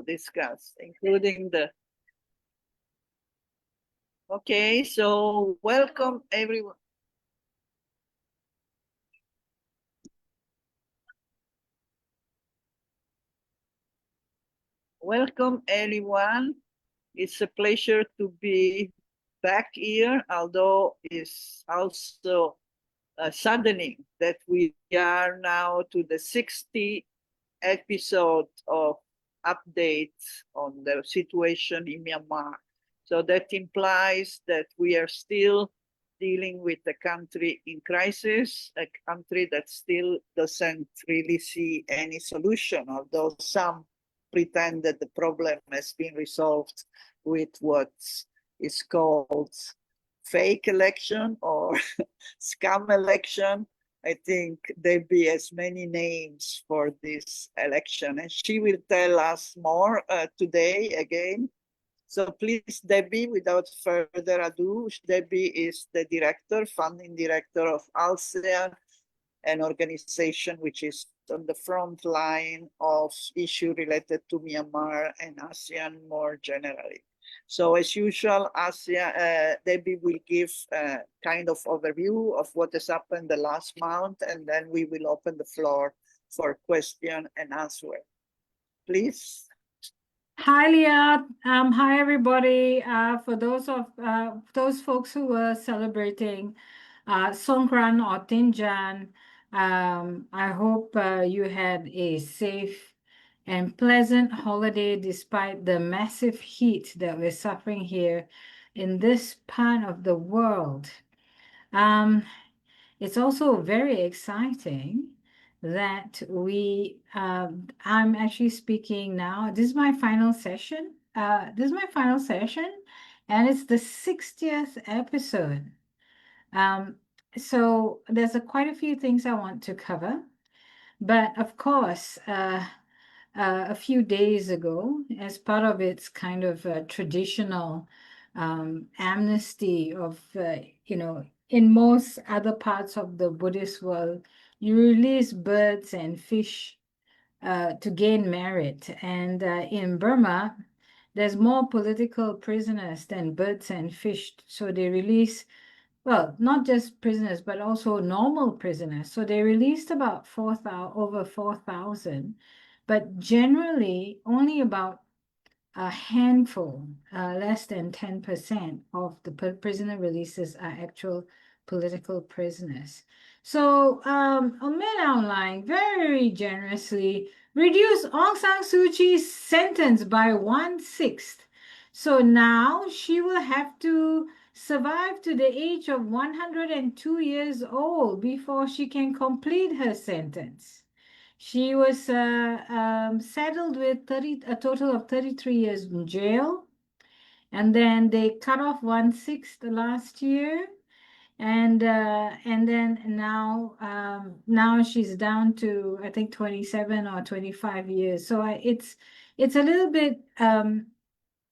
to discuss, including the... Okay, so welcome everyone. Welcome everyone. It's a pleasure to be back here, although it's also saddening that we are now to the 60th episode of updates on the situation in Myanmar. So that implies that we are still dealing with a country in crisis, a country that still doesn't really see any solution, although some pretend that the problem has been resolved with what is called fake election or scam election. I think there be as many names for this election, and she will tell us more today again. So please, Debbie, without further ado, Debbie is the director, funding director of ASEAN, an organization which is on the front line of issues related to Myanmar and ASEAN more generally. So as usual, Debbie will give a kind of overview of what has happened the last month, and then we will open the floor for question and answer. Please. Hi, Leah. Hi, everybody. For those folks who were celebrating Songkran or Tinjan, I hope you had a safe and pleasant holiday despite the massive heat that we're suffering here in this part of the world. It's also very exciting that I'm actually speaking now. This is my final session. And it's the 60th episode. So there's quite a few things I want to cover. But of course, a few days ago, as part of its kind of traditional amnesty of, in most other parts of the Buddhist world, you release birds and fish to gain merit. And in Burma, there's more political prisoners than birds and fish. So they release, well, not just prisoners, but also normal prisoners. So they released about over 4,000, but generally only about a handful, less than 10% of the prisoner releases are actual political prisoners. So Min Aung Hlaing very generously reduced Aung San Suu Kyi's sentence by 1/6. So now she will have to survive to the age of 102 years old before she can complete her sentence. She was saddled with a total of 33 years in jail, and then they cut off 1/6 last year, and then now she's down to, I think, 27 or 25 years. So it's a little bit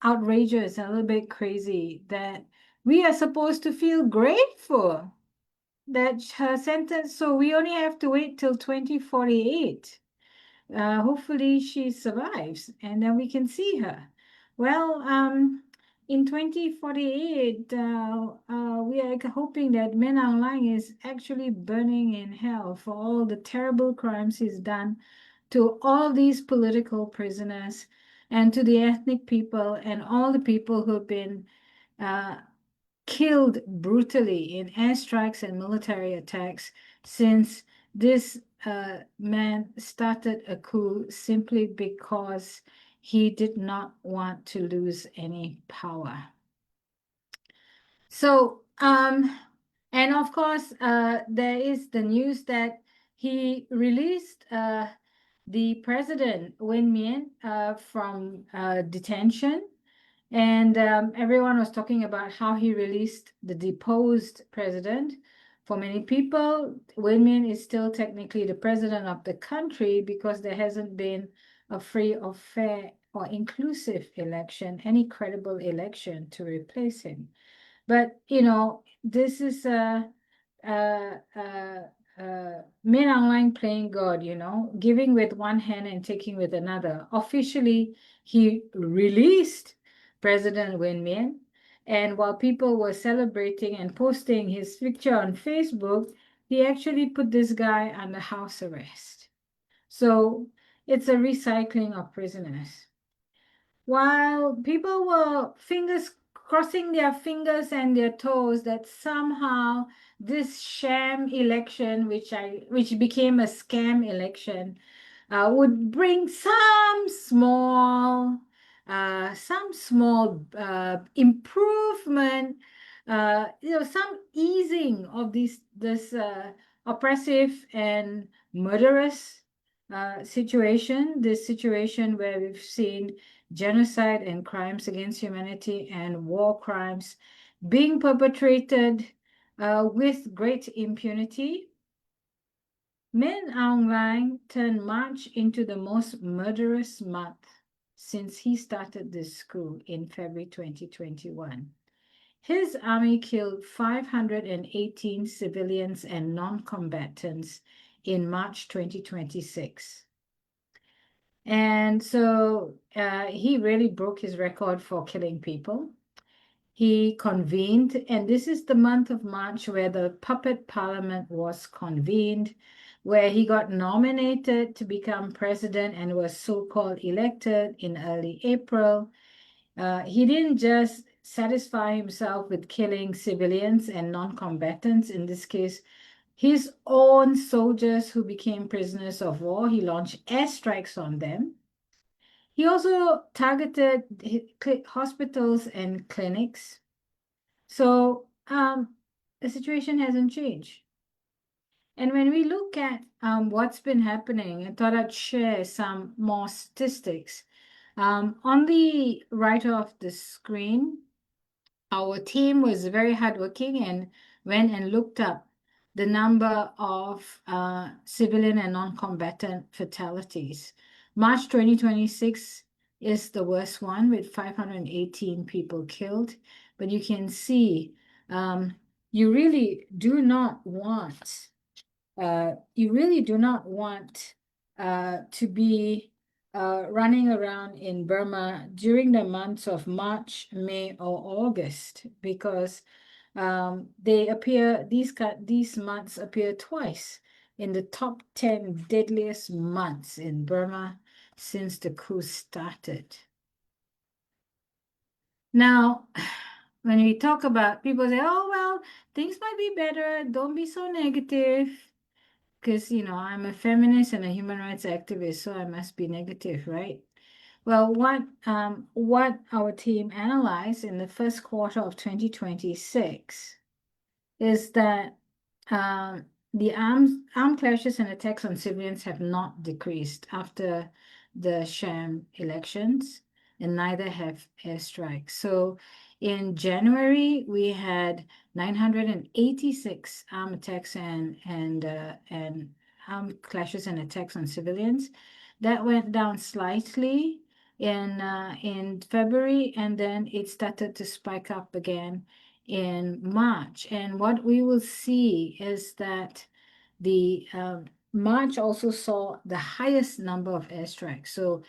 outrageous, a little bit crazy that we are supposed to feel grateful that her sentence, so we only have to wait till 2048. Hopefully she survives and then we can see her. Well, in 2048, we are hoping that Min Aung Hlaing is actually burning in hell for all the terrible crimes he's done to all these political prisoners and to the ethnic people and all the people who've been killed brutally in airstrikes and military attacks since this man started a coup simply because he did not want to lose any power. So, and of course, there is the news that he released the president, Myint, from detention. And everyone was talking about how he released the deposed president. For many people, Myint is still technically the president of the country because there hasn't been a free or fair or inclusive election, any credible election to replace him. But, this is Min Aung Hlaing playing God, giving with one hand and taking with another. Officially, he released President Win Myint, and while people were celebrating and posting his picture on Facebook, he actually put this guy under house arrest. So it's a recycling of prisoners. While people were crossing their fingers and their toes that somehow this sham election, which became a scam election, would bring some small improvement, some easing of this oppressive and murderous situation, this situation where we've seen genocide and crimes against humanity and war crimes being perpetrated with great impunity. Min Aung Hlaing turned March into the most murderous month since he started this coup in February 2021. His army killed 518 civilians and non-combatants in March 2026. And so he really broke his record for killing people. He convened, and this is the month of March where the puppet parliament was convened, where he got nominated to become president and was so-called elected in early April. He didn't just satisfy himself with killing civilians and non-combatants, in this case, his own soldiers who became prisoners of war. He launched airstrikes on them. He also targeted hospitals and clinics. So the situation hasn't changed. And when we look at what's been happening, I thought I'd share some more statistics. On the right of the screen, our team was very hardworking and went and looked up the number of civilian and non-combatant fatalities. March 2026 is the worst one with 518 people killed. But you can see you really do not want to be running around in Burma during the months of March, May, or August, because these months appear twice in the top 10 deadliest months in Burma since the coup started. Now, when we talk about, people say, oh, well, things might be better, don't be so negative. Because, I'm a feminist and a human rights activist, so I must be negative, right? Well, what our team analyzed in the first quarter of 2026 is that the armed clashes and attacks on civilians have not decreased after the sham elections, and neither have airstrikes. So in January, we had 986 armed attacks and armed clashes and attacks on civilians. That went down slightly in February, and then it started to spike up again in March. And what we will see is that the March also saw the highest number of airstrikes. So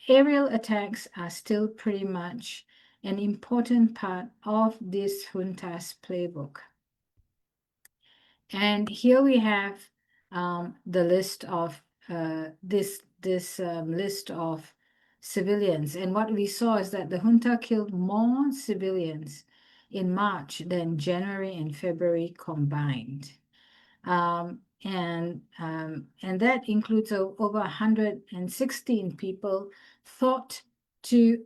aerial attacks are still pretty much an important part of this junta's playbook. And here we have the list of this list of civilians. And what we saw is that the junta killed more civilians in March than January and February combined. And that includes over 116 people thought to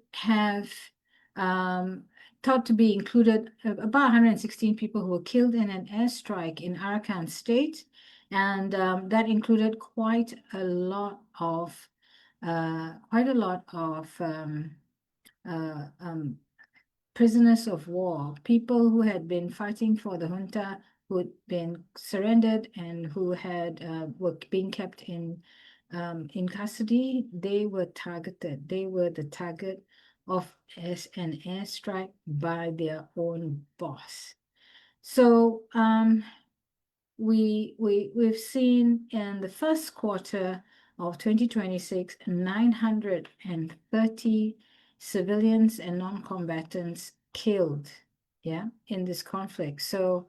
be included, about 116 people who were killed in an airstrike in Arakan State, and that included quite a lot of prisoners of war, people who had been fighting for the junta, who had been surrendered and who were being kept in custody. They were targeted. They were the target of an airstrike by their own boss. So we've seen in the first quarter of 2026, 930 civilians and non-combatants killed, yeah, in this conflict. So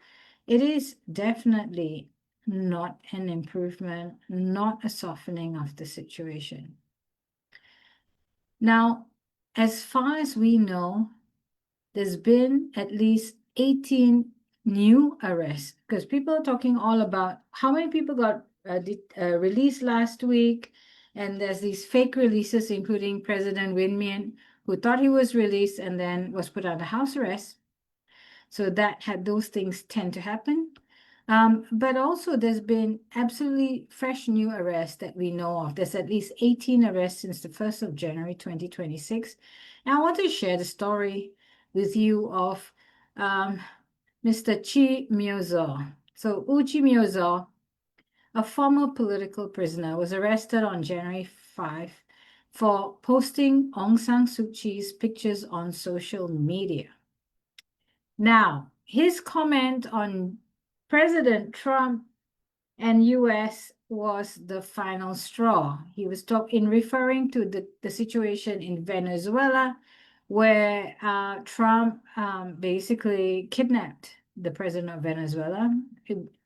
it is definitely not an improvement, not a softening of the situation. Now, as far as we know, there's been at least 18 new arrests, because people are talking all about how many people got released last week, and there's these fake releases, including President Myint, who thought he was released and then was put under house arrest. So those things tend to happen. But also there's been absolutely fresh new arrests that we know of. There's at least 18 arrests since the 1st of January 2026. And I want to share the story with you of Mr. Chi Myozo. So Uchi Myozo, a former political prisoner, was arrested on January 5 for posting Aung San Suu Kyi's pictures on social media. Now, his comment on President Trump and US was the final straw. He was referring to the situation in Venezuela, where Trump basically kidnapped the president of Venezuela.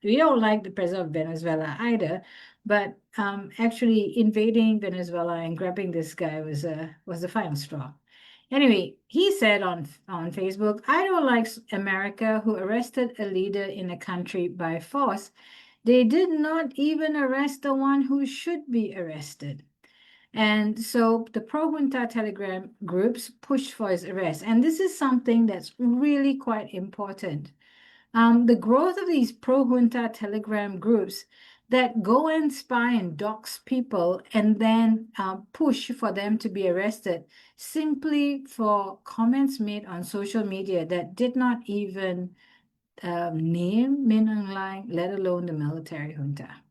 We don't like the president of Venezuela either, but actually invading Venezuela and grabbing this guy was the final straw. Anyway, he said on Facebook, "I don't like America, who arrested a leader in a country by force. They did not even arrest the one who should be arrested." And so the pro-junta Telegram groups pushed for his arrest. And this is something that's really quite important. The growth of these pro-junta Telegram groups that go and spy and dox people and then push for them to be arrested simply for comments made on social media that did not even name Min Aung Hlaing, let alone the military junta.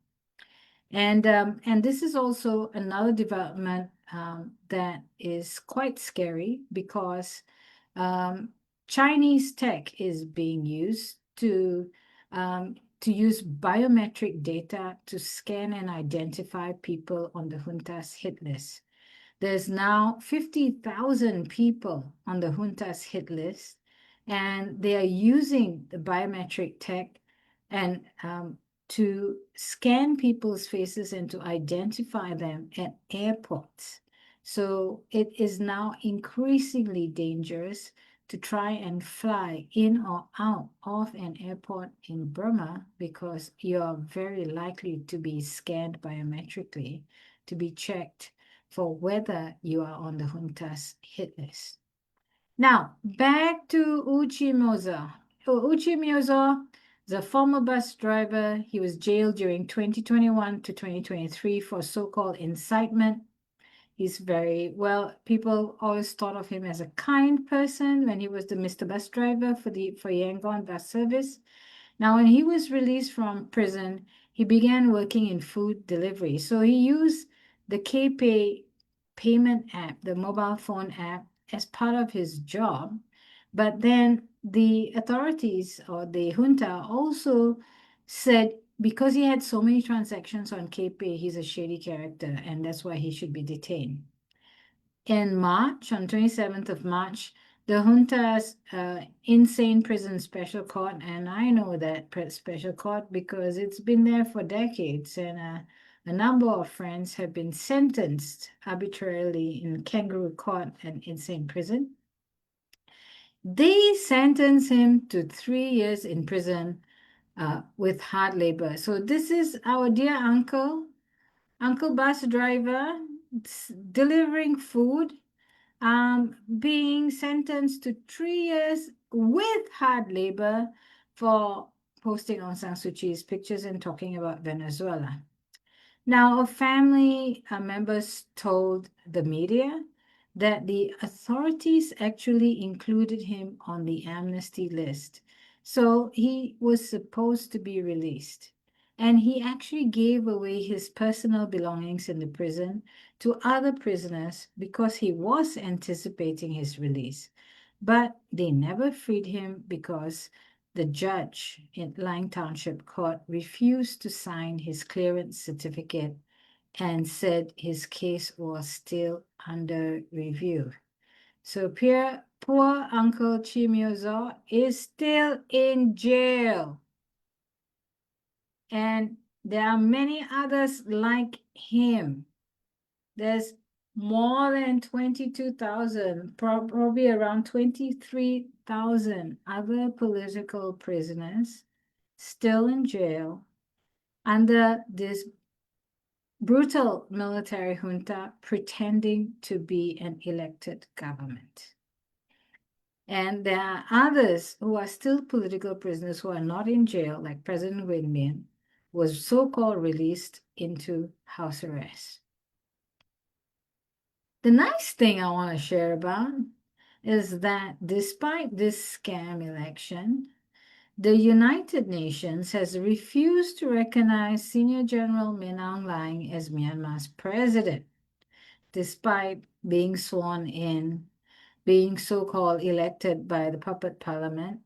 And this is also another development that is quite scary, because Chinese tech is being used to use biometric data to scan and identify people on the junta's hit list. There's now 50,000 people on the junta's hit list, and they are using the biometric tech and to scan people's faces and to identify them at airports. So it is now increasingly dangerous to try and fly in or out of an airport in Burma, because you're very likely to be scanned biometrically to be checked for whether you are on the junta's hit list. Now, back to Uchi Myozo. Uchi Myozo is a former bus driver. He was jailed during 2021 to 2023 for so-called incitement. He's well, people always thought of him as a kind person when he was the Mr. Bus Driver for Yangon bus service. Now, when he was released from prison, he began working in food delivery. So he used the KPay payment app, the mobile phone app, as part of his job. But then the authorities or the junta also said, because he had so many transactions on KPay, he's a shady character, and that's why he should be detained. In March, on 27th of March, the junta's insane prison special court, and I know that special court because it's been there for decades, and a number of friends have been sentenced arbitrarily in kangaroo court and insane prison. They sentenced him to 3 years in prison with hard labor. So this is our dear uncle bus driver, delivering food, being sentenced to 3 years with hard labor for posting Aung San Suu Kyi's pictures and talking about Venezuela. Now, a family members told the media that the authorities actually included him on the amnesty list. So he was supposed to be released. And he actually gave away his personal belongings in the prison to other prisoners because he was anticipating his release. But they never freed him because the judge in Lang Township Court refused to sign his clearance certificate and said his case was still under review. So poor Uncle Chimiozo is still in jail. And there are many others like him. There's more than 22,000, probably around 23,000 other political prisoners still in jail under this brutal military junta pretending to be an elected government. And there are others who are still political prisoners who are not in jail, like President Myint was so-called released into house arrest. The nice thing I want to share about is that despite this scam election, the United Nations has refused to recognize Senior General Min Aung Hlaing as Myanmar's president, despite being sworn in, being so-called elected by the puppet parliament.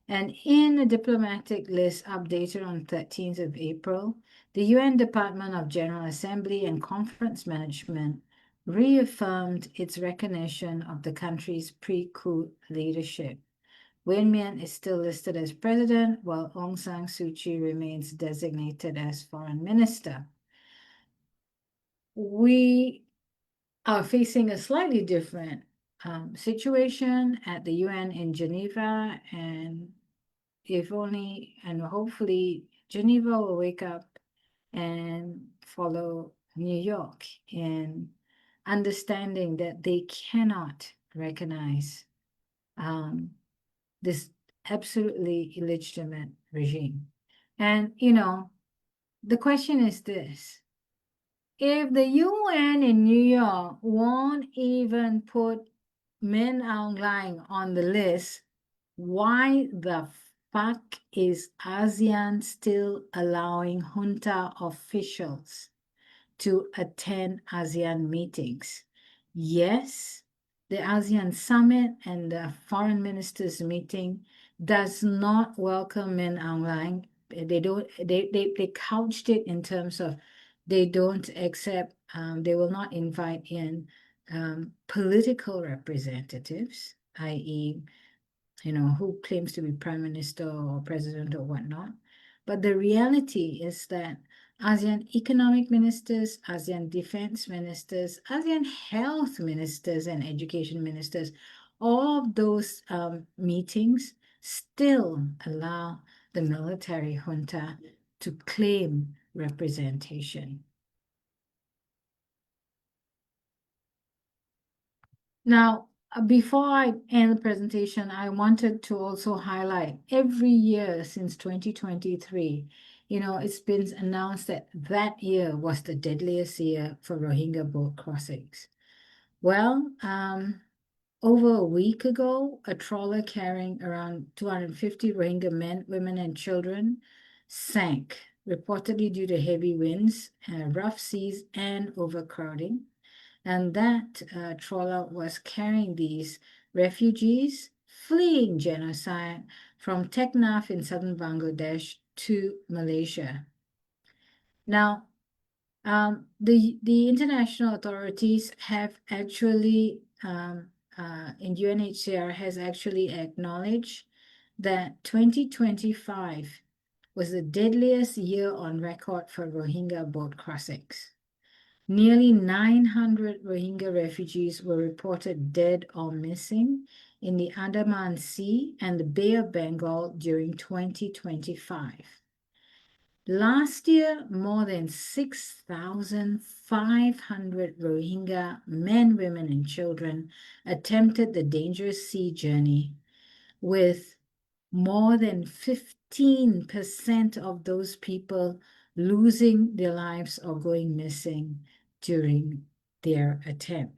And in a diplomatic list updated on 13th of April, the UN Department of General Assembly and Conference Management reaffirmed its recognition of the country's pre-coup leadership. Myint is still listed as president, while Aung San Suu Kyi remains designated as foreign minister. We are facing a slightly different situation at the UN in Geneva, and if only, and hopefully Geneva will wake up and follow New York in understanding that they cannot recognize this absolutely illegitimate regime. And, the question is this: if the UN in New York won't even put Min Aung Hlaing on the list, why the fuck is ASEAN still allowing junta officials to attend ASEAN meetings? Yes, the ASEAN summit and the foreign ministers meeting does not welcome Min Aung Hlaing. They couched it in terms of they don't accept, they will not invite in political representatives, i.e., who claims to be prime minister or president or whatnot. But the reality is that ASEAN economic ministers, ASEAN defense ministers, ASEAN health ministers, and education ministers, all of those meetings still allow the military junta to claim representation. Now, before I end the presentation, I wanted to also highlight every year since 2023, it's been announced that that year was the deadliest year for Rohingya boat crossings. Well, over a week ago, a trawler carrying around 250 Rohingya men, women, and children sank, reportedly due to heavy winds, rough seas, and overcrowding. And that trawler was carrying these refugees fleeing genocide from Teknaf in southern Bangladesh to Malaysia. Now, the international authorities have actually, in UNHCR, has actually acknowledged that 2025 was the deadliest year on record for Rohingya boat crossings. Nearly 900 Rohingya refugees were reported dead or missing in the Andaman Sea and the Bay of Bengal during 2025. Last year, more than 6,500 Rohingya men, women, and children attempted the dangerous sea journey, with more than 15% of those people losing their lives or going missing during their attempt.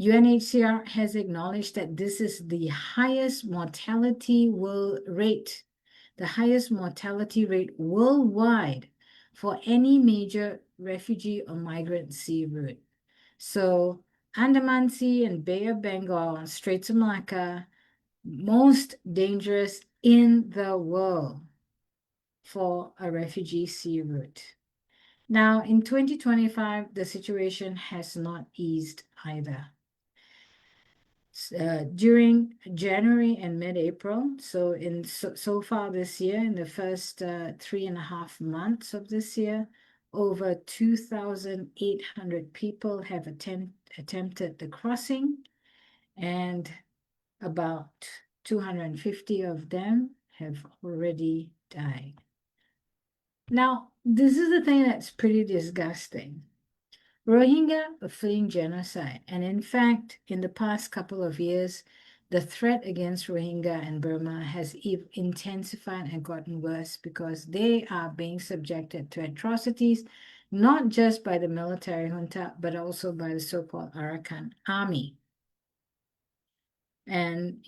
UNHCR has acknowledged that this is the highest mortality rate, the highest mortality rate worldwide for any major refugee or migrant sea route. So Andaman Sea and Bay of Bengal, Straits of Malacca, most dangerous in the world for a refugee sea route. Now, in 2025, the situation has not eased either. During January and mid-April, so far this year, in the first 3.5 months of this year, over 2,800 people have attempted the crossing, and about 250 of them have already died. Now, this is the thing that's pretty disgusting. Rohingya are fleeing genocide, and in fact, in the past couple of years, the threat against Rohingya and Burma has intensified and gotten worse because they are being subjected to atrocities, not just by the military junta, but also by the so-called Arakan army. And,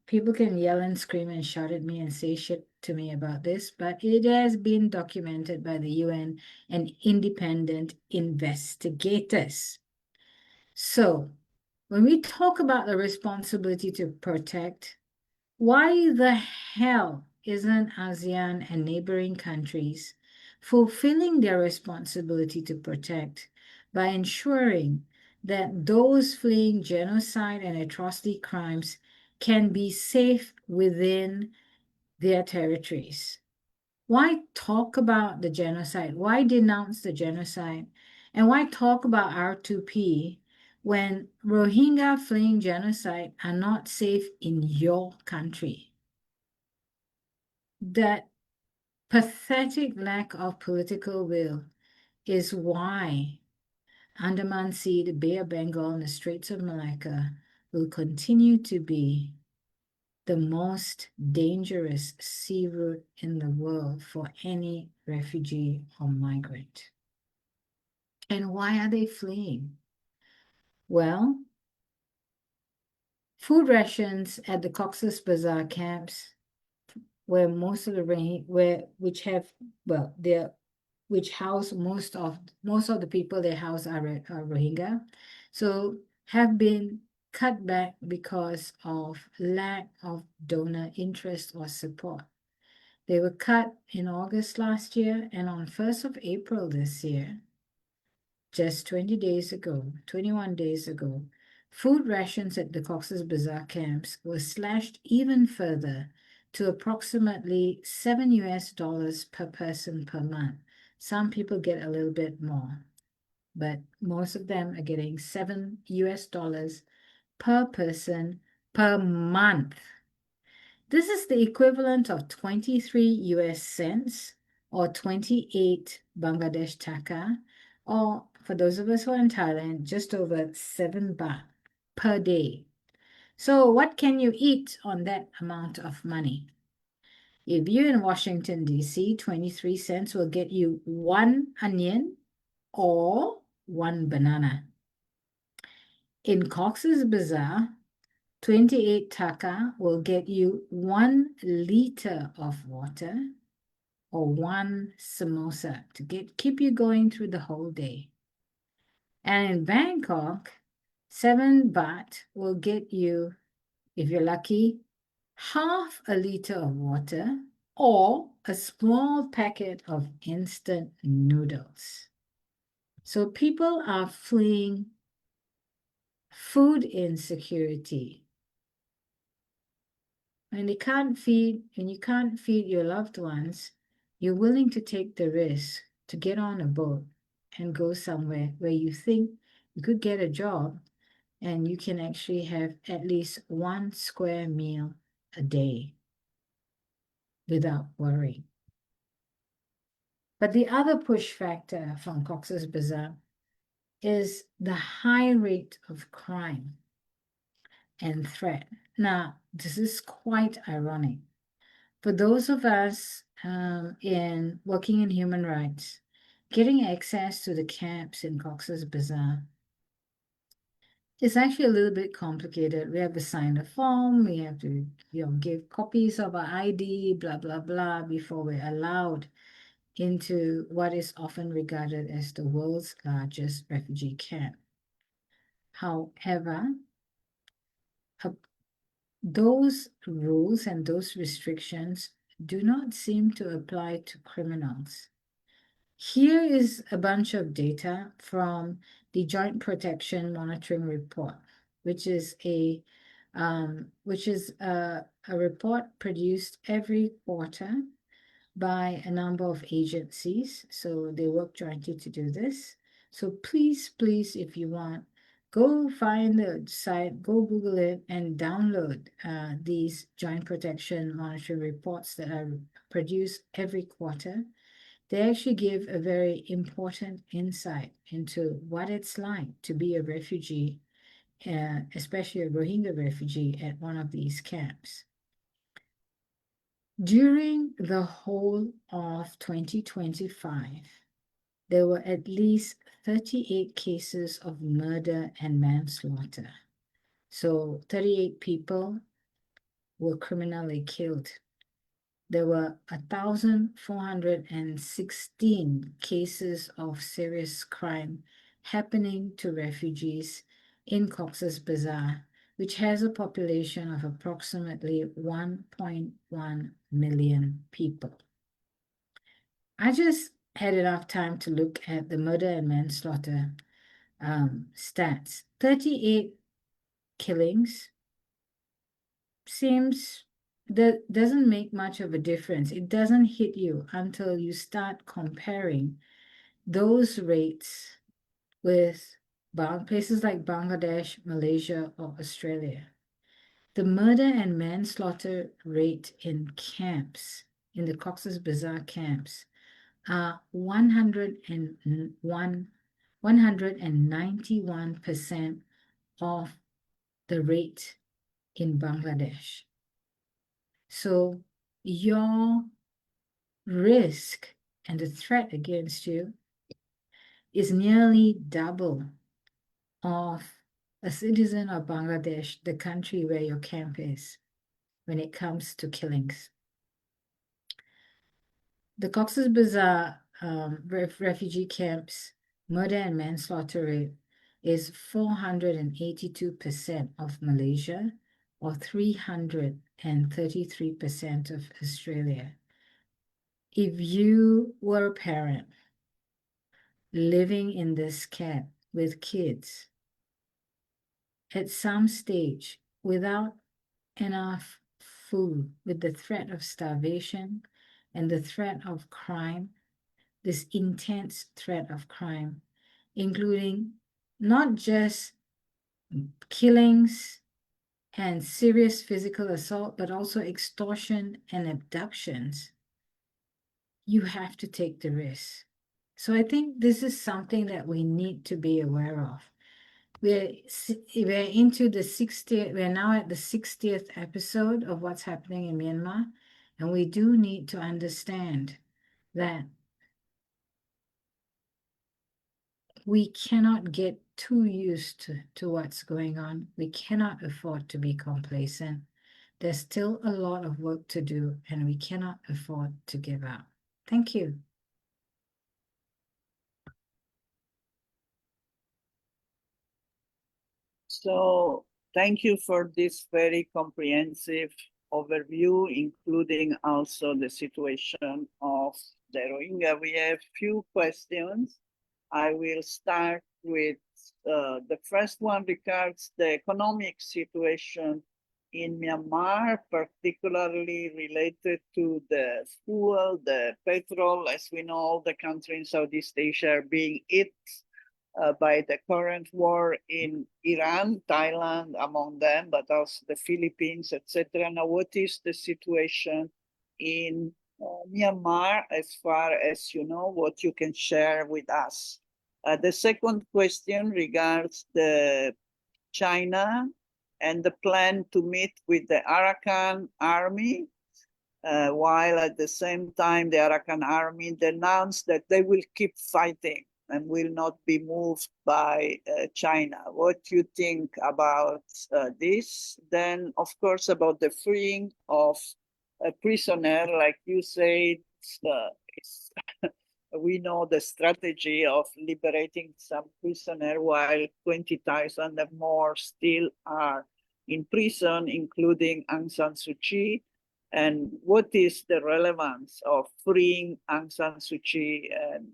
people can yell and scream and shout at me and say shit to me about this, but it has been documented by the UN and independent investigators. So, when we talk about the responsibility to protect, why the hell isn't ASEAN and neighboring countries fulfilling their responsibility to protect by ensuring that those fleeing genocide and atrocity crimes can be safe within their territories? Why talk about the genocide? Why denounce the genocide? And why talk about R2P when Rohingya fleeing genocide are not safe in your country? That pathetic lack of political will is why Andaman Sea, the Bay of Bengal, and the Straits of Malacca will continue to be the most dangerous sea route in the world for any refugee or migrant. And why are they fleeing? Well, food rations at the Cox's Bazar camps, where most of the which house most of the people they house are Rohingya, so have been cut back because of lack of donor interest or support. They were cut in August last year, and on 1st of April this year, just 21 days ago, food rations at the Cox's Bazar camps were slashed even further to approximately $7 per person per month. Some people get a little bit more, but most of them are getting $7 per person per month. This is the equivalent of 23 US cents or 28 Bangladesh taka, or for those of us who are in Thailand, just over 7 baht per day. So what can you eat on that amount of money? If you're in Washington, D.C., 23 cents will get you 1 onion or 1 banana. In Cox's Bazar, 28 taka will get you 1 liter of water or 1 samosa to keep you going through the whole day. And in Bangkok, 7 baht will get you, if you're lucky, half a liter of water or a small packet of instant noodles. So people are fleeing food insecurity. When you can't feed your loved ones, you're willing to take the risk to get on a boat and go somewhere where you think you could get a job and you can actually have at least 1 square meal a day without worry. But the other push factor from Cox's Bazar is the high rate of crime and threat. Now, this is quite ironic. For those of us working in human rights, getting access to the camps in Cox's Bazar is actually a little bit complicated. We have to sign a form, we have to give copies of our ID, blah, blah, blah, before we're allowed into what is often regarded as the world's largest refugee camp. However, those rules and those restrictions do not seem to apply to criminals. Here is a bunch of data from the Joint Protection Monitoring Report, which is a report produced every quarter by a number of agencies. So they work jointly to do this. So please, if you want, go find the site, go Google it, and download these Joint Protection Monitoring Reports that are produced every quarter. They actually give a very important insight into what it's like to be a refugee, especially a Rohingya refugee at one of these camps. During the whole of 2025, there were at least 38 cases of murder and manslaughter. So 38 people were criminally killed. There were 1,416 cases of serious crime happening to refugees in Cox's Bazar, which has a population of approximately 1.1 million people. I just had enough time to look at the murder and manslaughter stats. 38 killings seems that doesn't make much of a difference. It doesn't hit you until you start comparing those rates with places like Bangladesh, Malaysia, or Australia. The murder and manslaughter rate in camps, in the Cox's Bazar camps, are 191% of the rate in Bangladesh. So your risk and the threat against you is nearly double of a citizen of Bangladesh, the country where your camp is, when it comes to killings. The Cox's Bazar refugee camps murder and manslaughter rate is 482% of Malaysia, or 333% of Australia. If you were a parent living in this camp with kids, at some stage, without enough food, with the threat of starvation and the threat of crime, this intense threat of crime, including not just killings and serious physical assault, but also extortion and abductions, you have to take the risk. So I think this is something that we need to be aware of. We're into the 60th, we're now at the 60th episode of what's happening in Myanmar, and we do need to understand that we cannot get too used to what's going on. We cannot afford to be complacent. There's still a lot of work to do, and we cannot afford to give up. Thank you. So thank you for this very comprehensive overview, including also the situation of the Rohingya. We have few questions. I will start with the first one regards the economic situation in Myanmar, particularly related to the fuel, the petrol. As we know, all the countries in Southeast Asia are being hit by the current war in Iran, Thailand among them, but also the Philippines, etc. Now, what is the situation in Myanmar as far as you know, what you can share with us? The second question regards the China and the plan to meet with the Arakan Army, while at the same time the Arakan Army announced that they will keep fighting and will not be moved by China. What do you think about this? Then, of course, about the freeing of a prisoner, like you said, we know the strategy of liberating some prisoner while 20,000 and more still are in prison, including Aung San Suu Kyi? And what is the relevance of freeing Aung San Suu Kyi? And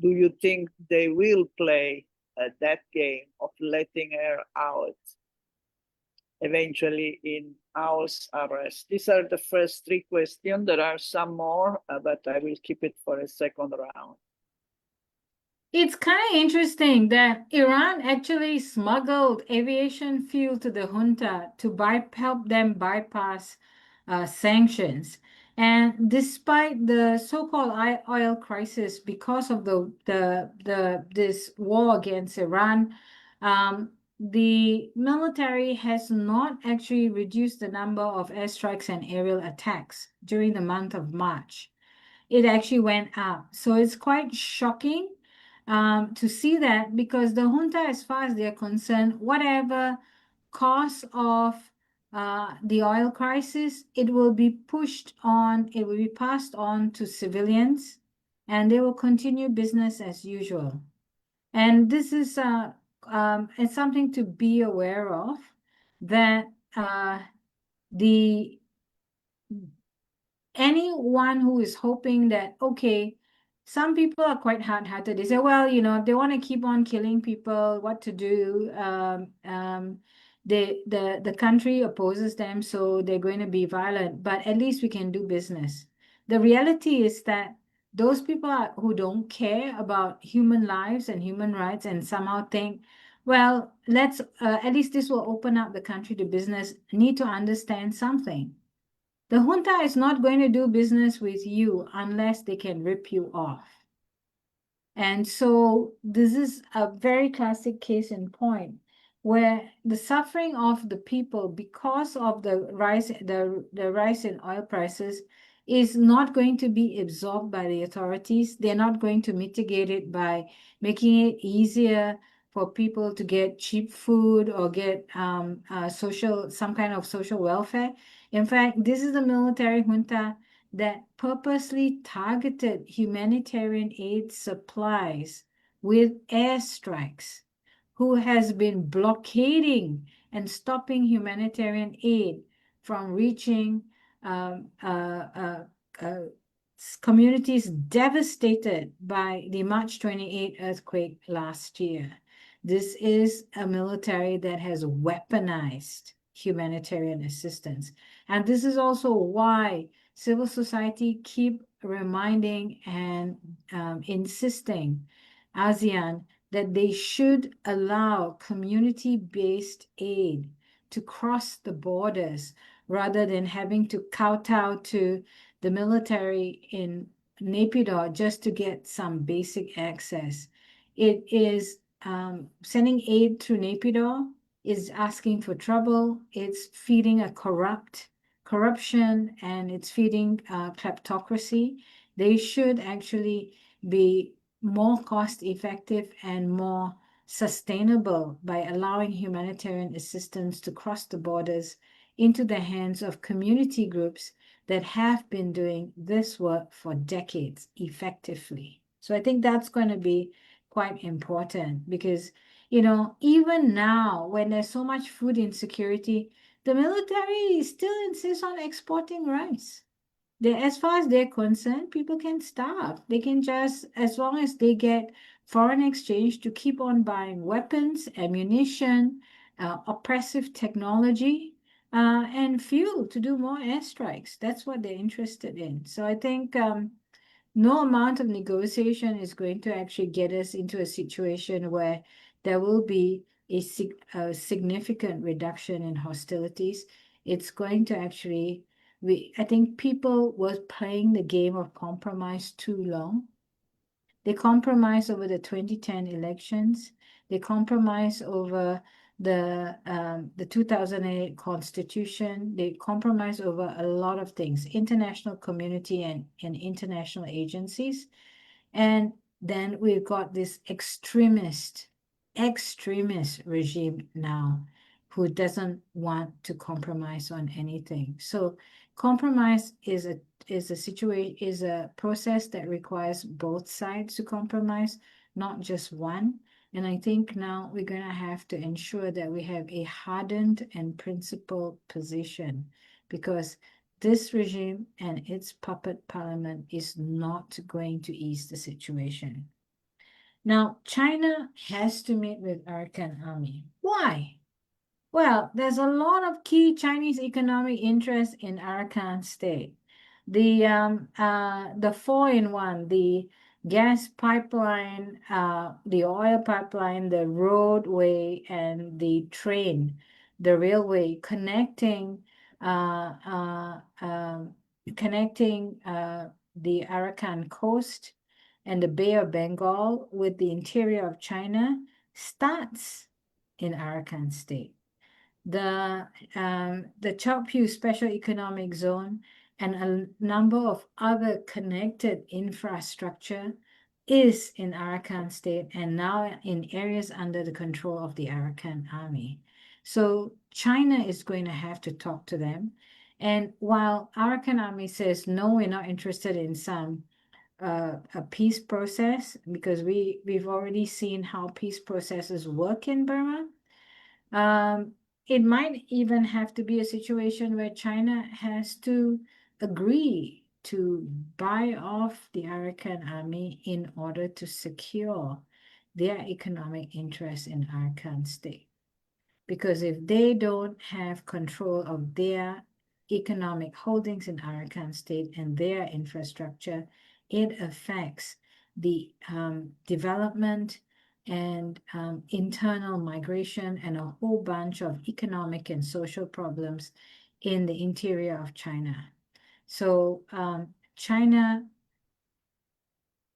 do you think they will play that game of letting her out eventually in house arrest? These are the first three questions. There are some more, but I will keep it for a second round. It's kind of interesting that Iran actually smuggled aviation fuel to the junta to help them bypass sanctions. And despite the so-called oil crisis, because of this war against Iran, the military has not actually reduced the number of airstrikes and aerial attacks during the month of March. It actually went up. So it's quite shocking to see that, because the junta, as far as they're concerned, whatever cause of the oil crisis, it will be passed on to civilians, and they will continue business as usual. And this is it's something to be aware of, that the anyone who is hoping that, okay, some people are quite hard-hearted. They say, well, they want to keep on killing people, what to do? The country opposes them, so they're going to be violent, but at least we can do business. The reality is that those people who don't care about human lives and human rights and somehow think, well, let's at least this will open up the country to business, need to understand something. The junta is not going to do business with you unless they can rip you off. And so this is a very classic case in point, where the suffering of the people because of the rise in oil prices is not going to be absorbed by the authorities. They're not going to mitigate it by making it easier for people to get cheap food or get some kind of social welfare. In fact, this is the military junta that purposely targeted humanitarian aid supplies with airstrikes, who has been blockading and stopping humanitarian aid from reaching communities devastated by the March 28 earthquake last year. This is a military that has weaponized humanitarian assistance. And this is also why civil society keep reminding and insisting ASEAN that they should allow community-based aid to cross the borders rather than having to kowtow to the military in Naypyidaw just to get some basic access. It is sending aid through Naypyidaw is asking for trouble. It's feeding a corruption, and it's feeding kleptocracy. They should actually be more cost effective and more sustainable by allowing humanitarian assistance to cross the borders into the hands of community groups that have been doing this work for decades effectively. So I think that's going to be quite important, because, even now when there's so much food insecurity, the military still insists on exporting rice. As far as they're concerned, people can starve. They can just, as long as they get foreign exchange to keep on buying weapons, ammunition, oppressive technology, and fuel to do more airstrikes. That's what they're interested in. So I think no amount of negotiation is going to actually get us into a situation where there will be a significant reduction in hostilities. It's going to actually, I think people were playing the game of compromise too long. They compromised over the 2010 elections. They compromised over the 2008 Constitution. They compromised over a lot of things, international community and international agencies. And then we've got this extremist regime now who doesn't want to compromise on anything. So compromise is a process that requires both sides to compromise, not just one. And I think now we're going to have to ensure that we have a hardened and principled position, because this regime and its puppet parliament is not going to ease the situation. Now, China has to meet with Arakan Army. Why? Well, there's a lot of key Chinese economic interests in Arakan State. The four-in-one, the gas pipeline, the oil pipeline, the roadway, and the train, the railway connecting uh, uh, um, the Arakan coast and the Bay of Bengal with the interior of China starts in Arakan State. The Chapyu Special Economic Zone and a number of other connected infrastructure is in Arakan State and now in areas under the control of the Arakan Army. So China is going to have to talk to them. And while Arakan Army says, no, we're not interested in some a peace process, because we've already seen how peace processes work in Burma. It might even have to be a situation where China has to agree to buy off the Arakan Army in order to secure their economic interests in Arakan State. Because if they don't have control of their economic holdings in Arakan State and their infrastructure, it affects the development and internal migration and a whole bunch of economic and social problems in the interior of China. So China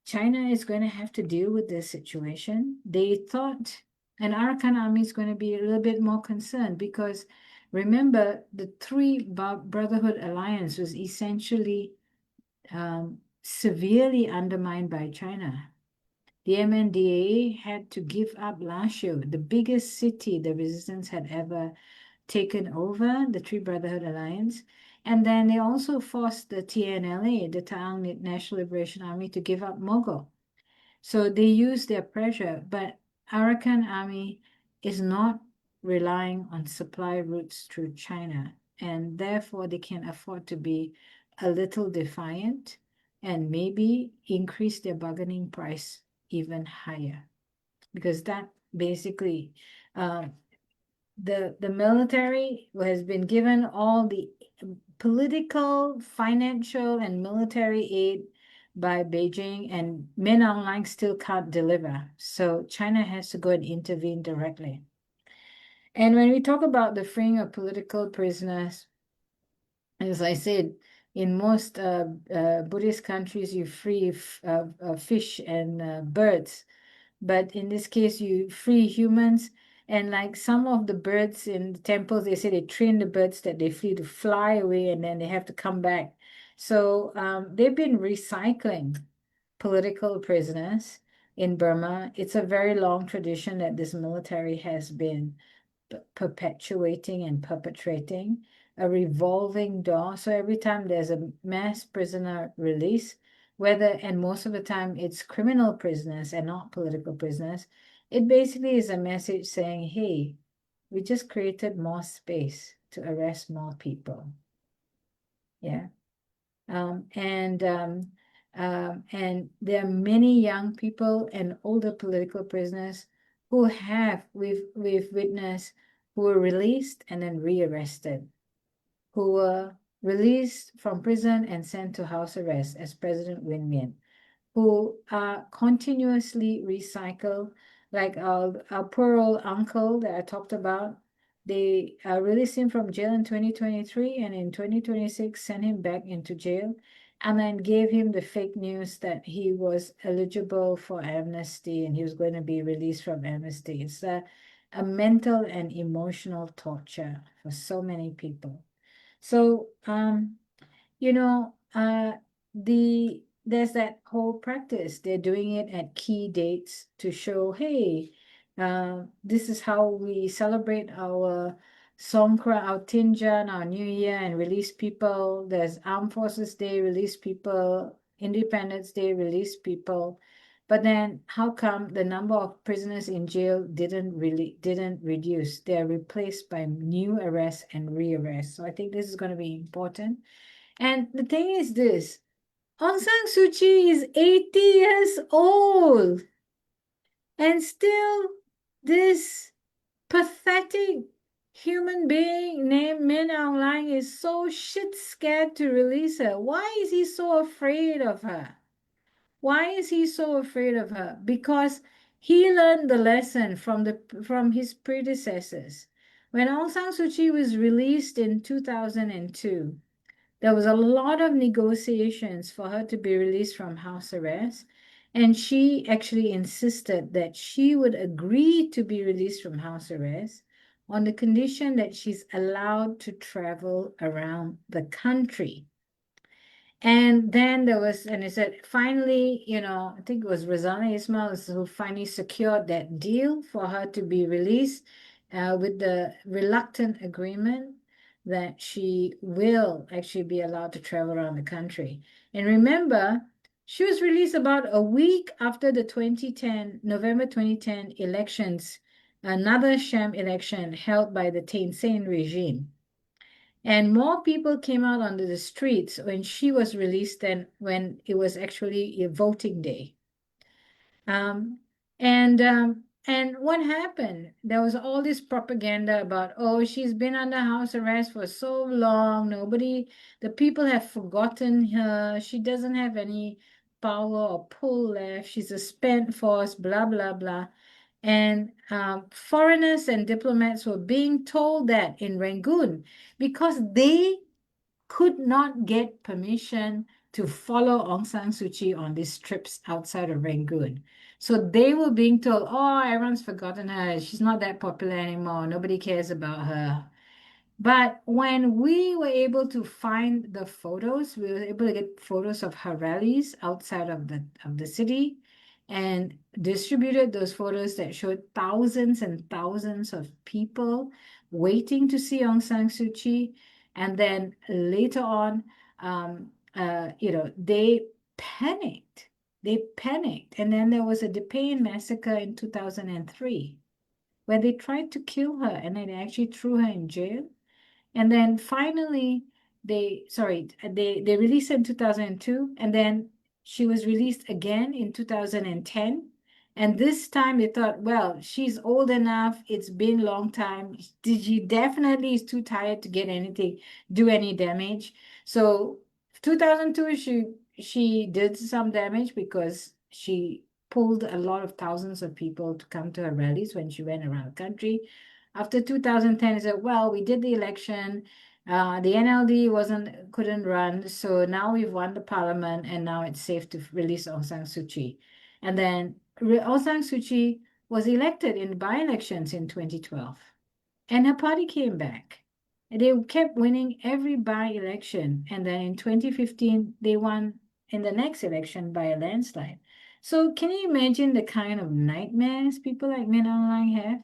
is going to have to deal with this situation. They thought, and Arakan Army is going to be a little bit more concerned, because remember, the Three Brotherhood Alliance was essentially severely undermined by China. The MNDAA had to give up Lashio, the biggest city the resistance had ever taken over, the Three Brotherhood Alliance. And then they also forced the TNLA, the Tang National Liberation Army, to give up Mogul. So they used their pressure, but Arakan Army is not relying on supply routes through China, and therefore they can afford to be a little defiant and maybe increase their bargaining price even higher, because that basically the military has been given all the political, financial, and military aid by Beijing, and Min Aung Hlaing still can't deliver. So China has to go and intervene directly. And when we talk about the freeing of political prisoners, as I said, in most Buddhist countries, you free fish and birds. But in this case, you free humans. And like some of the birds in the temples, they say they train the birds that they free to fly away and then they have to come back. So they've been recycling political prisoners in Burma. It's a very long tradition that this military has been perpetuating and perpetrating, a revolving door. So every time there's a mass prisoner release, and most of the time it's criminal prisoners and not political prisoners, it basically is a message saying, hey, we just created more space to arrest more people. Yeah. And there are many young people and older political prisoners who we've witnessed, who were released and then rearrested, who were released from prison and sent to house arrest as President Myint, who are continuously recycled, like our poor old uncle that I talked about. They released him from jail in 2023, and in 2026 sent him back into jail, and then gave him the fake news that he was eligible for amnesty and he was going to be released from amnesty. It's a mental and emotional torture for so many people. So, you know, there's that whole practice. They're doing it at key dates to show, hey, this is how we celebrate our Songkran, our Tinjan, our New Year, and release people. There's Armed Forces Day, release people. Independence Day, release people. But then how come the number of prisoners in jail didn't reduce? They're replaced by new arrests and rearrests. So I think this is going to be important. And the thing is this, Aung San Suu Kyi is 80 years old. And still this pathetic human being named Min Aung Hlaing is so shit scared to release her. Why is he so afraid of her? Why is he so afraid of her? Because he learned the lesson from his predecessors. When Aung San Suu Kyi was released in 2002, there was a lot of negotiations for her to be released from house arrest. And she actually insisted that she would agree to be released from house arrest on the condition that she's allowed to travel around the country. And then there was, and he said, finally, I think it was Razana Ismail who finally secured that deal for her to be released with the reluctant agreement that she will actually be allowed to travel around the country. And remember, she was released about a week after the November 2010 elections, another sham election held by the Thein Sein regime. And more people came out onto the streets when she was released than when it was actually a voting day. Um, and what happened? There was all this propaganda about, oh, she's been under house arrest for so long. The people have forgotten her. She doesn't have any power or pull left. She's a spent force, blah, blah, blah. And foreigners and diplomats were being told that in Rangoon because they could not get permission to follow Aung San Suu Kyi on these trips outside of Rangoon. So they were being told, oh, everyone's forgotten her. She's not that popular anymore. Nobody cares about her. But when we were able to find the photos, we were able to get photos of her rallies outside of the city and distributed those photos that showed thousands and thousands of people waiting to see Aung San Suu Kyi. And then later on, they panicked. They panicked. And then there was a detained massacre in 2003 where they tried to kill her and they actually threw her in jail. And then finally, they released her in 2002, and then she was released again in 2010. And this time they thought, well, she's old enough. It's been a long time. She definitely is too tired to do any damage. So 2002, she did some damage because she pulled a lot of thousands of people to come to her rallies when she went around the country. After 2010, he said, well, we did the election. The NLD couldn't run, so now we've won the parliament, and now it's safe to release Aung San Suu Kyi. And then Aung San Suu Kyi was elected in by-elections in 2012, and her party came back. And they kept winning every by-election, and then in 2015, they won in the next election by a landslide. So can you imagine the kind of nightmares people like Min Aung Hlaing have?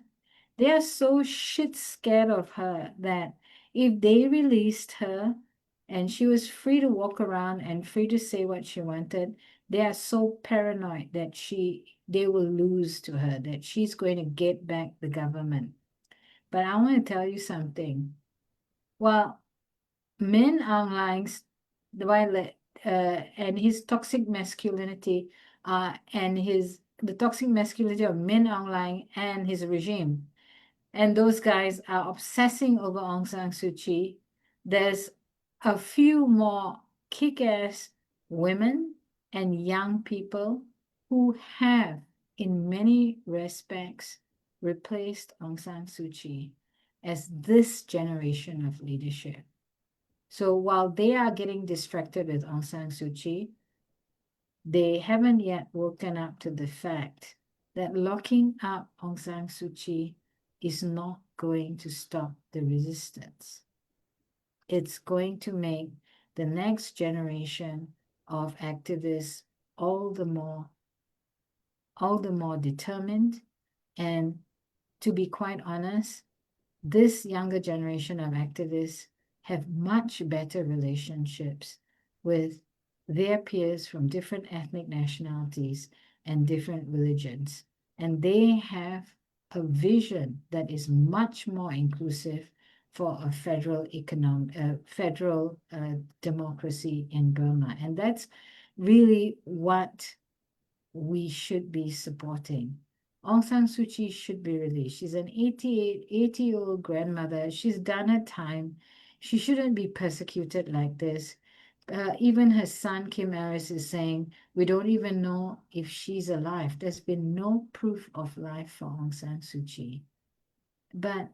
They are so shit scared of her that if they released her and she was free to walk around and free to say what she wanted, they are so paranoid that they will lose to her, that she's going to get back the government. But I want to tell you something. Well, Min Aung Hlaing's and his toxic masculinity, and the toxic masculinity of Min Aung Hlaing and his regime, and those guys are obsessing over Aung San Suu Kyi, there's a few more kick-ass women and young people who have, in many respects, replaced Aung San Suu Kyi as this generation of leadership. So while they are getting distracted with Aung San Suu Kyi, they haven't yet woken up to the fact that locking up Aung San Suu Kyi is not going to stop the resistance. It's going to make the next generation of activists all the more determined. And to be quite honest, this younger generation of activists have much better relationships with their peers from different ethnic nationalities and different religions. And they have a vision that is much more inclusive for a federal democracy in Burma. And that's really what we should be supporting. Aung San Suu Kyi should be released. She's an 80-year-old grandmother. She's done her time. She shouldn't be persecuted like this. Even her son, Kim Aris, is saying, we don't even know if she's alive. There's been no proof of life for Aung San Suu Kyi. But,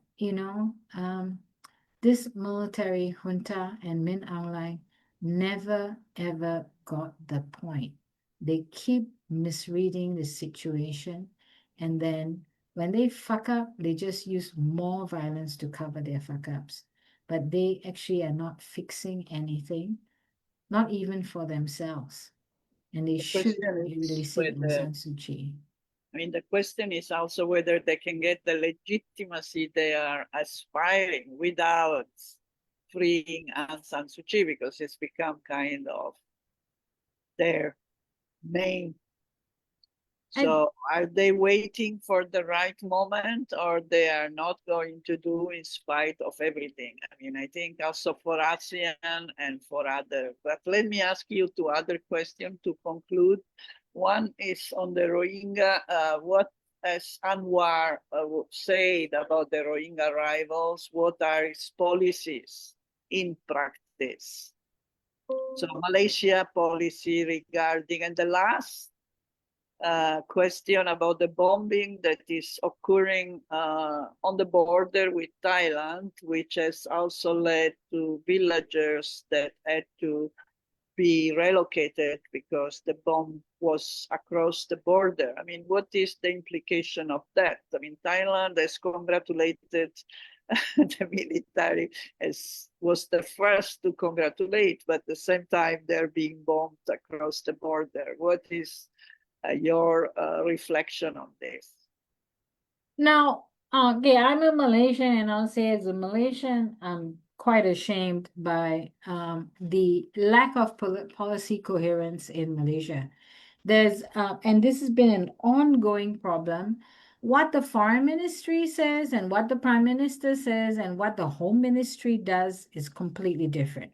this military junta and Min Aung Hlaing never, ever got the point. They keep misreading the situation, and then when they fuck up, they just use more violence to cover their fuck ups. But they actually are not fixing anything, not even for themselves. And they should be releasing Aung San Suu Kyi. The question is also whether they can get the legitimacy they are aspiring without freeing Aung San Suu Kyi, because it's become kind of their main. So are they waiting for the right moment, or they are not going to do in spite of everything? I think also for ASEAN and for other, but let me ask you two other questions to conclude. One is on the Rohingya. What has Anwar said about the Rohingya arrivals? What are his policies in practice? So Malaysia policy regarding, and the last question about the bombing that is occurring on the border with Thailand, which has also led to villagers that had to be relocated because the bomb was across the border. What is the implication of that? Thailand has congratulated the military, was the first to congratulate, but at the same time they're being bombed across the border. What is your reflection on this? Now, okay, I'm a Malaysian, and I'll say as a Malaysian, I'm quite ashamed by the lack of policy coherence in Malaysia. There's, and this has been an ongoing problem. What the foreign ministry says and what the prime minister says and what the home ministry does is completely different.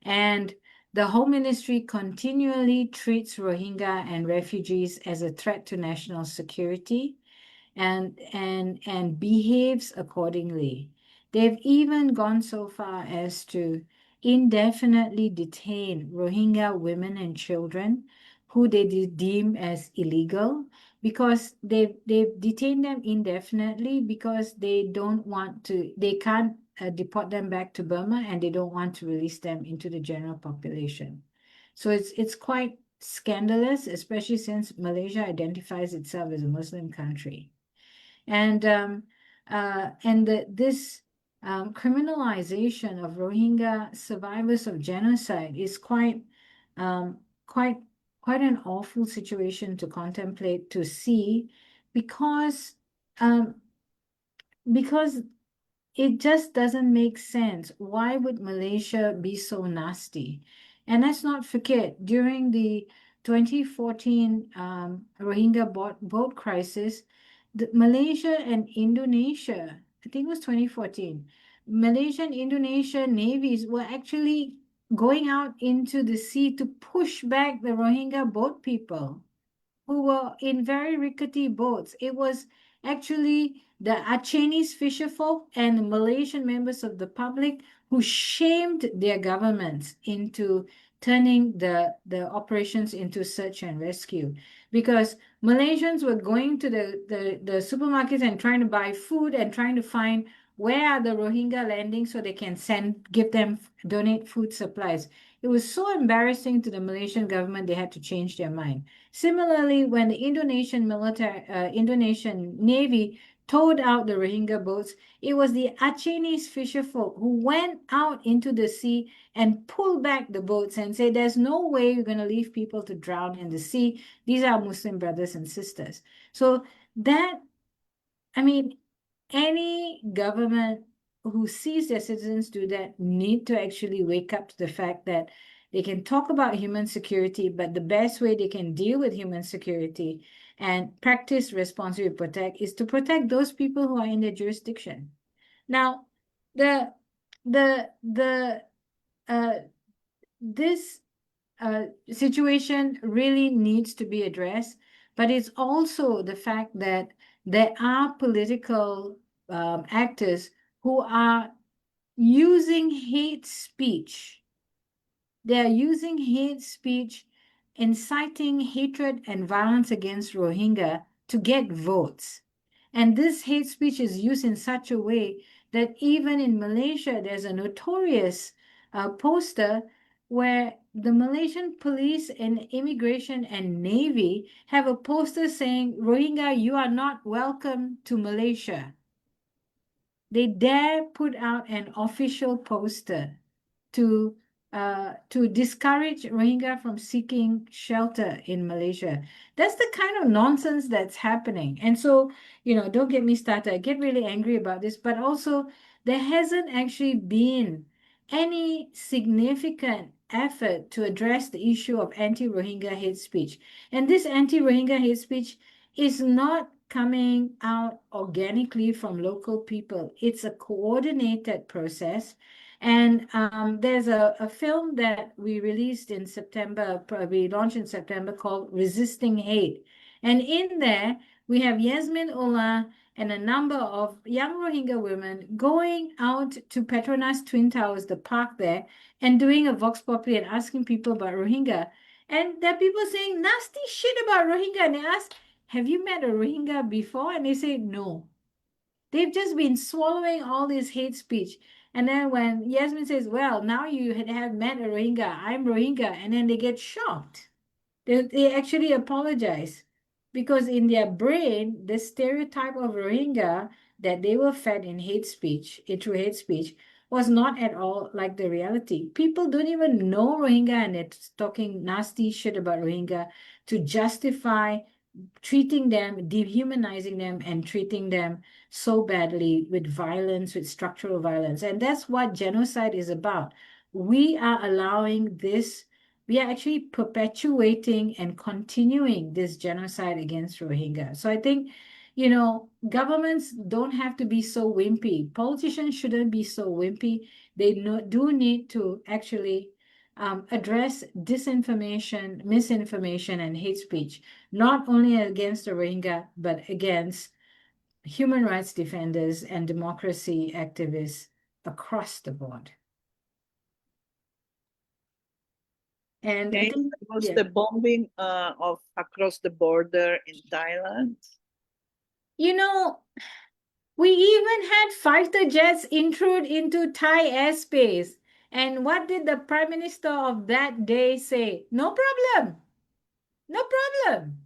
And the home ministry continually treats Rohingya and refugees as a threat to national security and behaves accordingly. They've even gone so far as to indefinitely detain Rohingya women and children who they deem as illegal, because they've detained them indefinitely because they can't deport them back to Burma, and they don't want to release them into the general population. So it's quite scandalous, especially since Malaysia identifies itself as a Muslim country. And this criminalization of Rohingya survivors of genocide is quite an awful situation to contemplate, to see, because it just doesn't make sense. Why would Malaysia be so nasty? And let's not forget, during the 2014 Rohingya boat crisis, Malaysia and Indonesia, I think it was 2014, Malaysia and Indonesia navies were actually going out into the sea to push back the Rohingya boat people who were in very rickety boats. It was actually the Chinese fisherfolk and Malaysian members of the public who shamed their governments into turning the operations into search and rescue, because Malaysians were going to the supermarkets and trying to buy food and trying to find where are the Rohingya landing so they can donate food supplies. It was so embarrassing to the Malaysian government, they had to change their mind. Similarly, when the Indonesian Navy towed out the Rohingya boats, it was the Acehnese fisherfolk who went out into the sea and pulled back the boats and said, there's no way you're going to leave people to drown in the sea. These are Muslim brothers and sisters. So that, any government who sees their citizens do that need to actually wake up to the fact that They can talk about human security, but the best way they can deal with human security and practice responsive protect is to protect those people who are in their jurisdiction. Now, this situation really needs to be addressed, but it's also the fact that there are political actors who are using hate speech. They are using hate speech, inciting hatred and violence against Rohingya to get votes. And this hate speech is used in such a way that even in Malaysia, there's a notorious poster where the Malaysian police and immigration and navy have a poster saying, Rohingya, you are not welcome to Malaysia. They dare put out an official poster to discourage Rohingya from seeking shelter in Malaysia. That's the kind of nonsense that's happening. And so, don't get me started. I get really angry about this, but also there hasn't actually been any significant effort to address the issue of anti-Rohingya hate speech. And this anti-Rohingya hate speech is not coming out organically from local people. It's a coordinated process. And there's a film that we released in September, we launched in September, called Resisting Hate. And in there, we have Yasmin Ullah and a number of young Rohingya women going out to Petronas Twin Towers, the park there, and doing a vox populi and asking people about Rohingya. And there are people saying nasty shit about Rohingya. And they ask, have you met a Rohingya before? And they say, no. They've just been swallowing all this hate speech. And then when Yasmin says, well, now you have met a Rohingya, I'm Rohingya, and then they get shocked. They actually apologize because in their brain, the stereotype of Rohingya that they were fed in hate speech, through hate speech, was not at all like the reality. People don't even know Rohingya and they're talking nasty shit about Rohingya to justify treating them, dehumanizing them, and treating them so badly with violence, with structural violence. And that's what genocide is about. We are allowing this, we are actually perpetuating and continuing this genocide against Rohingya. So I think, governments don't have to be so wimpy. Politicians shouldn't be so wimpy. They do need to actually address disinformation, misinformation, and hate speech, not only against the Rohingya, but against human rights defenders and democracy activists across the board. And I think was the bombing of across the border in Thailand. We even had fighter jets intrude into Thai airspace. And what did the Prime Minister of that day say? No problem. No problem.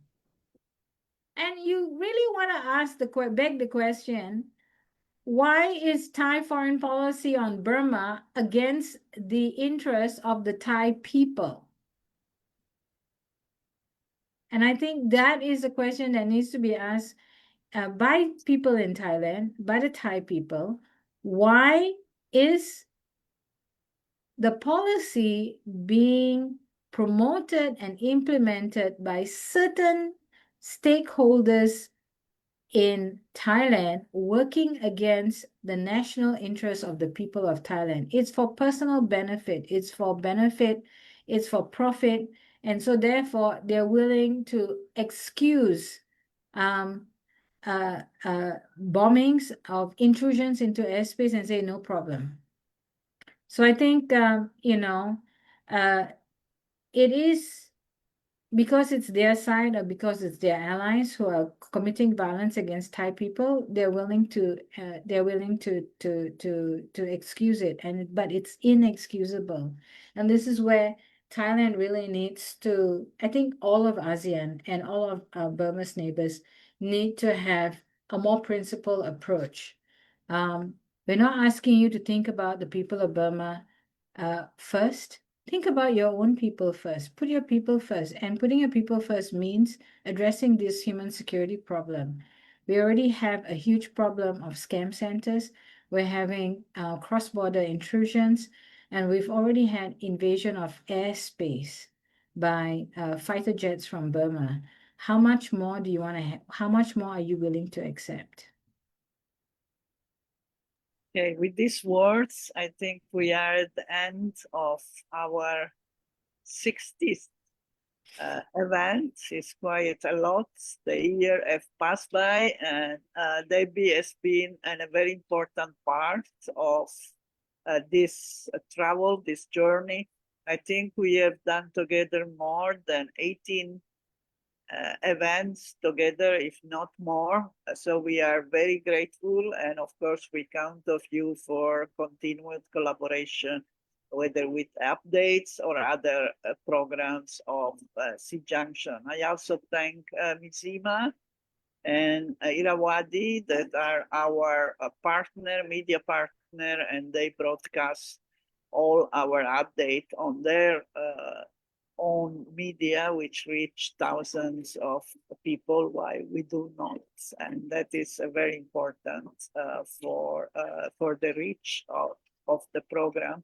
And you really want to beg the question, why is Thai foreign policy on Burma against the interests of the Thai people? And I think that is a question that needs to be asked by people in Thailand, by the Thai people. Why is the policy being promoted and implemented by certain stakeholders in Thailand working against the national interests of the people of Thailand? It's for personal benefit, it's for profit. And so therefore they're willing to excuse bombings of intrusions into airspace and say no problem. So I think it is because it's their side or because it's their allies who are committing violence against Thai people, they're willing to excuse it, but it's inexcusable. And this is where Thailand really needs to, I think all of ASEAN and all of Burma's neighbors need to have a more principled approach. We're not asking you to think about the people of Burma first. Think about your own people first. Put your people first. And putting your people first means addressing this human security problem. We already have a huge problem of scam centers. We're having cross-border intrusions. And we've already had invasion of airspace by fighter jets from Burma. How much more do you want to have? How much more are you willing to accept? Okay, with these words, I think we are at the end of our 60th event. It's quite a lot. The year have passed by, and Debbie has been a very important part of this travel, this journey. I think we have done together more than 18 events together, if not more. So we are very grateful. And of course, we count on you for continued collaboration, whether with updates or other programs of Junction. I also thank Mizzima and Irrawaddy that are our partner, media partner, and they broadcast all our update on their own media, which reach thousands of people, while we do not. And that is very important for the reach of the program.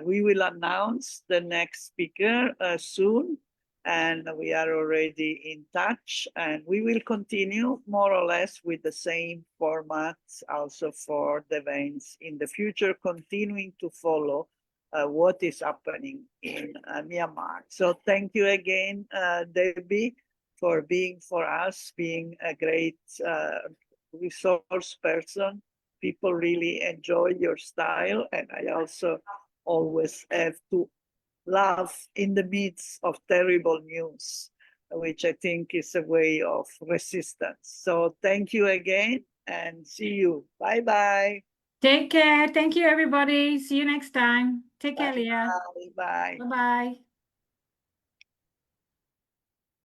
We will announce the next speaker soon, and we are already in touch, and we will continue more or less with the same formats also for the events in the future, continuing to follow what is happening in Myanmar. So thank you again, Debbie, for being for us, being a great resource person. People really enjoy your style, and I also always have to laugh in the midst of terrible news, which I think is a way of resistance. So thank you again, and see you. Bye-bye. Take care. Thank you, everybody. See you next time. Take care, Leah. Bye. Bye. Bye-bye.